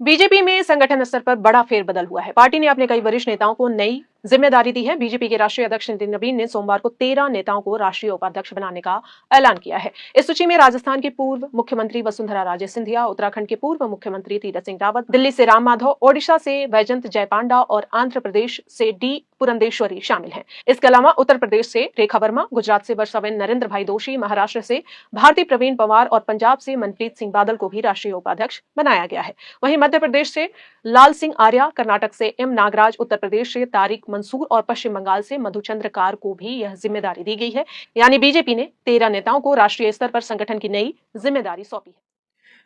BJP में संगठन स्तर पर बड़ा फेरबदल हुआ है। पार्टी ने अपने कई वरिष्ठ नेताओं को नई जिम्मेदारी दी है। बीजेपी के राष्ट्रीय अध्यक्ष नितिन नवीन ने सोमवार को 13 नेताओं को राष्ट्रीय उपाध्यक्ष बनाने का ऐलान किया है। इस सूची में राजस्थान के पूर्व मुख्यमंत्री वसुंधरा राजे सिंधिया, उत्तराखंड के पूर्व मुख्यमंत्री तीरथ सिंह रावत, दिल्ली से राम माधव, ओडिशा से वैजंत जयपांडा और आंध्र प्रदेश से डी पुरंदेश्वरी शामिल हैं। इसके अलावा उत्तर प्रदेश से रेखा वर्मा, गुजरात से वर्षाबेन नरेंद्र भाई दोषी, महाराष्ट्र से भारती प्रवीण पवार और पंजाब से मनप्रीत सिंह बादल को भी राष्ट्रीय उपाध्यक्ष बनाया गया है। वहीं मध्य प्रदेश से लाल सिंह आर्या, कर्नाटक से एम नागराज, उत्तर प्रदेश से तारिक मंसूर और पश्चिम बंगाल से मधुचंद्र कार को भी यह जिम्मेदारी दी गई है। यानी बीजेपी ने 13 नेताओं को राष्ट्रीय स्तर पर संगठन की नई जिम्मेदारी सौंपी है।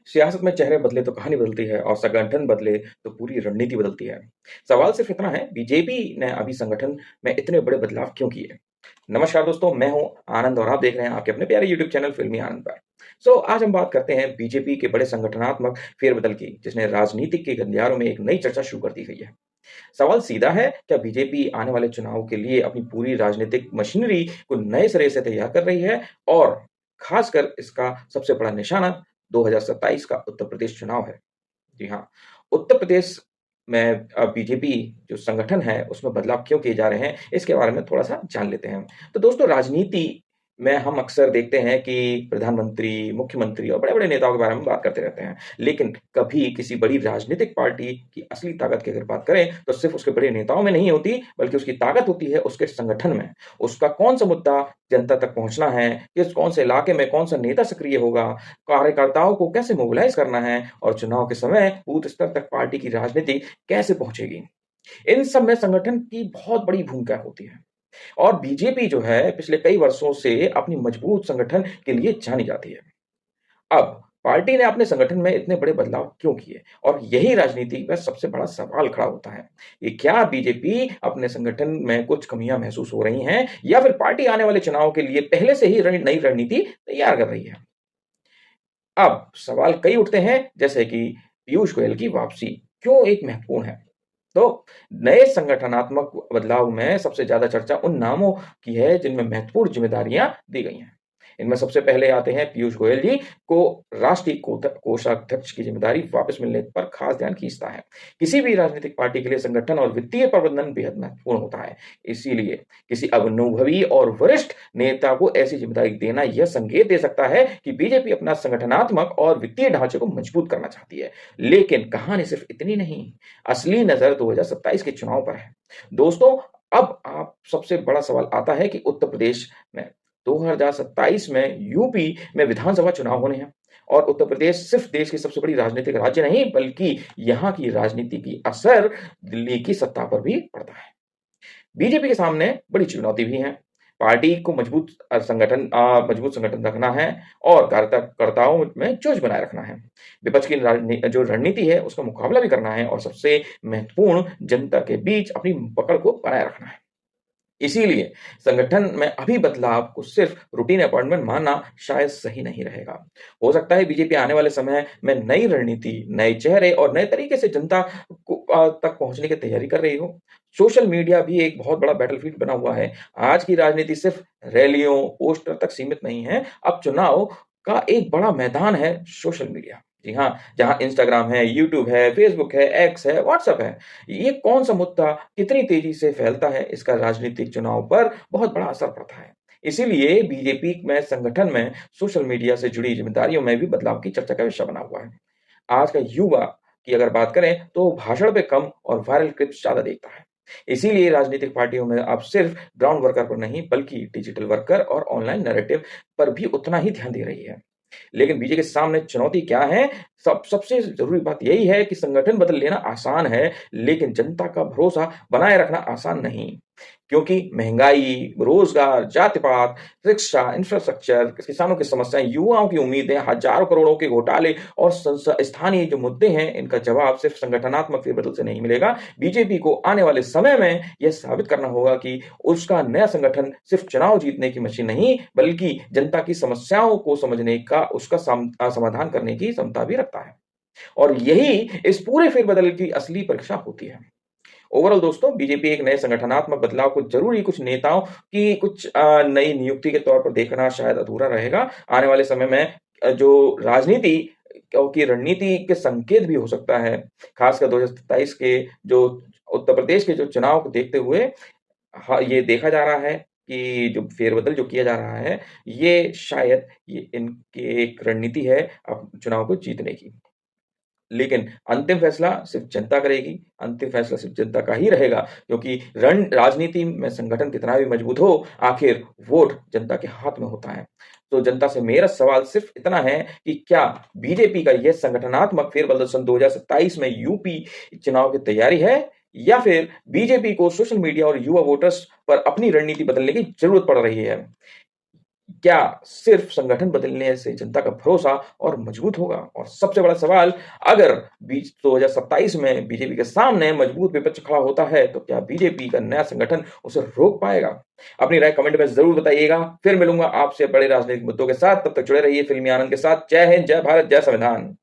सियासत में चेहरे बदले तो कहानी बदलती है और संगठन बदले तो पूरी रणनीति बदलती है। सवाल सिर्फ इतना है, बीजेपी ने अभी संगठन में इतने बड़े बदलाव क्यों किए? नमस्कार दोस्तों, मैं हूं आनंद और आप देख रहे हैं आपके अपने प्यारे यूट्यूब चैनल फिल्मी आनंद पर। आज हम बात करते हैं बीजेपी के बड़े संगठनात्मक फेरबदल की, जिसने राजनीतिक के गलियारों में एक नई चर्चा शुरू कर दी गई है। सवाल सीधा है, क्या बीजेपी आने वाले चुनाव के लिए अपनी पूरी राजनीतिक मशीनरी को नए सिरे से तैयार कर रही है? और खासकर इसका सबसे बड़ा निशाना 2027 का उत्तर प्रदेश चुनाव है। जी हाँ, उत्तर प्रदेश में बीजेपी जो संगठन है उसमें बदलाव क्यों किए जा रहे हैं, इसके बारे में थोड़ा-सा जान लेते हैं। तो दोस्तों, राजनीति में हम अक्सर देखते हैं कि प्रधानमंत्री, मुख्यमंत्री और बड़े-बड़े नेताओं के बारे में बात करते रहते हैं। लेकिन कभी किसी बड़ी राजनीतिक पार्टी की असली ताकत की अगर बात करें, तो सिर्फ उसके बड़े नेताओं में नहीं होती, बल्कि उसकी ताकत होती है उसके संगठन में। उसका कौन-सा मुद्दा जनता तक पहुँचना है, किस कौन-से इलाके में कौन-सा नेता सक्रिय होगा, कार्यकर्ताओं को कैसे मोबिलाइज़ करना है और चुनाव के समय बूथ स्तर तक पार्टी की राजनीति कैसे पहुँचेगी। इन सब में संगठन की बहुत बड़ी भूमिका होती है। और बीजेपी जो है पिछले कई वर्षों से अपनी मजबूत संगठन के लिए जानी जाती है। अब पार्टी ने अपने संगठन में इतने बड़े बदलाव क्यों किए? और यही राजनीति का सबसे बड़ा सवाल खड़ा होता है कि क्या बीजेपी अपने संगठन में कुछ कमियां महसूस हो रही हैं, या फिर पार्टी आने वाले चुनाव के लिए पहले से ही नई रणनीति तैयार कर रही है? अब सवाल कई उठते हैं, जैसे कि पीयूष गोयल की वापसी क्यों एक महत्वपूर्ण है? तो नए संगठनात्मक बदलाव में सबसे ज्यादा चर्चा उन नामों की है जिनमें महत्वपूर्ण जिम्मेदारियां दी गई हैं। इनमें सबसे पहले आते हैं पीयूष गोयल जी को राष्ट्रीय कोषाध्यक्ष की जिम्मेदारी वापस मिलने पर खास ध्यान खींचता है। किसी भी राजनीतिक पार्टी के लिए संगठन और वित्तीय प्रबंधन बेहद महत्वपूर्ण होता है। इसीलिए किसी अनुभवी और वरिष्ठ नेता को ऐसी जिम्मेदारी देना यह संकेत दे सकता है कि बीजेपी अपना संगठनात्मक और वित्तीय ढांचे को मजबूत करना चाहती है। लेकिन कहानी सिर्फ इतनी नहीं, असली नजर 2027 के चुनाव पर है। दोस्तों, अब आप सबसे बड़ा सवाल आता है कि उत्तर प्रदेश में 2027 में यूपी में विधानसभा चुनाव होने हैं और उत्तर प्रदेश सिर्फ देश की सबसे बड़ी राजनीतिक राज्य नहीं, बल्कि यहाँ की राजनीति की असर दिल्ली की सत्ता पर भी पड़ता है। बीजेपी के सामने बड़ी चुनौती भी है। पार्टी को मजबूत संगठन रखना है और कार्यकर्ताओं में जोश बनाए रखना है। विपक्ष की जो रणनीति है उसका मुकाबला भी करना है और सबसे महत्वपूर्ण, जनता के बीच अपनी पकड़ को बनाए रखना है। इसीलिए संगठन में अभी बदलाव को सिर्फ रूटीन अपॉइंटमेंट मानना शायद सही नहीं रहेगा। हो सकता है बीजेपी आने वाले समय में नई रणनीति, नए चेहरे और नए तरीके से जनता को तक पहुंचने की तैयारी कर रही हो। सोशल मीडिया भी एक बहुत बड़ा बैटलफील्ड बना हुआ है। आज की राजनीति सिर्फ रैलियों, पोस्टर तक सीमित नहीं है। अब चुनाव का एक बड़ा मैदान है सोशल मीडिया। जी हाँ, जहाँ इंस्टाग्राम है, यूट्यूब है, फेसबुक है, एक्स है, व्हाट्सएप है। ये कौन सा मुद्दा कितनी तेजी से फैलता है, इसका राजनीतिक चुनाव पर बहुत बड़ा असर पड़ता है। इसीलिए बीजेपी में संगठन में सोशल मीडिया से जुड़ी जिम्मेदारियों में भी बदलाव की चर्चा का विषय बना हुआ है। आज का युवा की अगर बात करें तो भाषण पे कम और वायरल क्लिप्स ज्यादा देखता है। इसीलिए राजनीतिक पार्टियों में अब सिर्फ ग्राउंड वर्कर पर नहीं, बल्कि डिजिटल वर्कर और ऑनलाइन नैरेटिव पर भी उतना ही ध्यान दे रही है। लेकिन बीजेपी के सामने चुनौती क्या है? सबसे जरूरी बात यही है कि संगठन बदल लेना आसान है, लेकिन जनता का भरोसा बनाए रखना आसान नहीं। क्योंकि महंगाई, रोजगार, जाति-पात, शिक्षा, इंफ्रास्ट्रक्चर, किसानों की समस्याएं, युवाओं की उम्मीदें, हजारों करोड़ों के घोटाले और स्थानीय जो मुद्दे हैं, इनका जवाब सिर्फ संगठनात्मक फेरबदल से नहीं मिलेगा। बीजेपी को आने वाले समय में यह साबित करना होगा कि उसका नया संगठन सिर्फ चुनाव जीतने की मशीन नहीं, बल्कि जनता की समस्याओं को समझने का, उसका समाधान करने की क्षमता भी रखता है। और यही इस पूरे फेरबदल की असली परीक्षा होती है। ओवरऑल दोस्तों, बीजेपी एक नए संगठनात्मक बदलाव को जरूरी कुछ नेताओं की कुछ नई नियुक्ति के तौर पर देखना शायद अधूरा रहेगा। आने वाले समय में जो राजनीति की रणनीति के संकेत भी हो सकता है। खासकर 2027 के जो उत्तर प्रदेश के जो चुनाव को देखते हुए हाँ, ये देखा जा रहा है कि जो फेरबदल जो किया जा रहा है, ये शायद ये इनकी एक रणनीति है चुनाव को जीतने की। लेकिन अंतिम फैसला सिर्फ जनता करेगी, अंतिम फैसला सिर्फ जनता का ही रहेगा, क्योंकि राजनीति में संगठन कितना भी मजबूत हो, आखिर वोट जनता के हाथ में होता है। तो जनता से मेरा सवाल सिर्फ इतना है कि क्या बीजेपी का यह संगठनात्मक फेरबदल सन 2027 में यूपी चुनाव की तैयारी है, या फिर बीजेपी को सोशल मीडिया और युवा वोटर्स पर अपनी रणनीति बदलने की जरूरत पड़ रही है? क्या सिर्फ संगठन बदलने से जनता का भरोसा और मजबूत होगा? और सबसे बड़ा सवाल, अगर 2027 में बीजेपी के सामने मजबूत विपक्ष खड़ा होता है, तो क्या बीजेपी का नया संगठन उसे रोक पाएगा? अपनी राय कमेंट में जरूर बताइएगा। फिर मिलूंगा आपसे बड़े राजनीतिक मुद्दों के साथ। तब तक जुड़े रहिए फिल्मी आनंद के साथ। जय हिंद, जय भारत, जय संविधान।